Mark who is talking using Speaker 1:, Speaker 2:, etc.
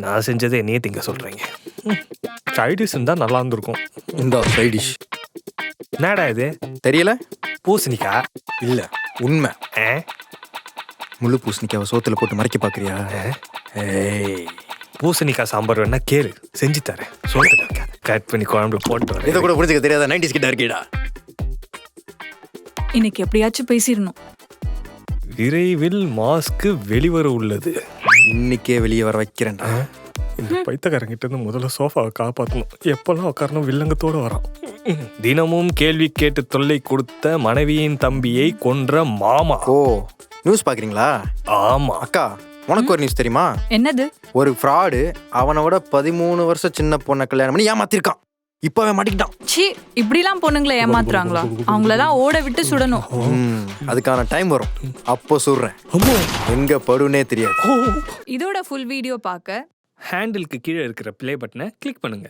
Speaker 1: நான் செஞ்சதை என்னையே திங்க சொல்கிறீங்க. சைடிஷ் இருந்தால் நல்லா இருந்திருக்கும்.
Speaker 2: இந்த சைட் டிஷ்
Speaker 1: என்னடா இது?
Speaker 2: தெரியல.
Speaker 1: பூசணிக்கா
Speaker 2: இல்ல உண்மை.
Speaker 1: ஆ
Speaker 2: முழு பூசணிக்காவை சோத்துல போட்டு மறைக்க பாக்குறியா? ஏய்,
Speaker 1: பூசணிக்காய் சாம்பார் வேணா கேளு, செஞ்சு தரேன். சோத்துல இருக்காது, கட் பண்ணி குழம்புல போட்டு வரேன்.
Speaker 2: இதை கூட புரிஞ்சுக்க தெரியாத 90s கிட்ட இருக்கீடா.
Speaker 3: இன்னைக்கு எப்படியாச்சும் பேசிடணும்.
Speaker 1: விரைவில் மாஸ்க் வெளிவர உள்ளது.
Speaker 2: இன்னைக்கே வெளியே வர வைக்கிறேன்டா.
Speaker 1: இந்த பைத்தக்காரங்கிட்ட இருந்து முதல்ல சோஃபாவை காப்பாற்றணும். எப்பெல்லாம் உட்காரணும் வில்லங்கத்தோட வரான். தினமும் கேள்வி கேட்டு தொல்லை கொடுத்த மனைவியின் தம்பியை கொன்ற மாமா.
Speaker 2: ஓ, நியூஸ் பாக்குறீங்களா?
Speaker 1: ஆமா
Speaker 2: அக்கா, உனக்கு ஒரு நியூஸ் தெரியுமா?
Speaker 3: என்னது?
Speaker 2: ஒரு ஃப்ராடு அவனோட 13 வருஷம் சின்ன பொண்ணை கல்யாணம் பண்ணி ஏமாத்திருக்கான். இப்பவே மாட்டிக்கிட்டான்.
Speaker 3: சி, இப்படிலாம் பொண்ணுங்களை ஏமாத்துறாங்களா? அவங்களெல்லாம் ஓட விட்டு சுடணும்.
Speaker 2: அதுக்கான டைம் வரும், அப்போ சொல்றேன். எங்க படுனே தெரியாது.
Speaker 3: இதோட ஃபுல் வீடியோ பார்க்க
Speaker 1: ஹேண்டிலுக்கு கீழே இருக்கிற ப்ளே பட்டனை கிளிக் பண்ணுங்க.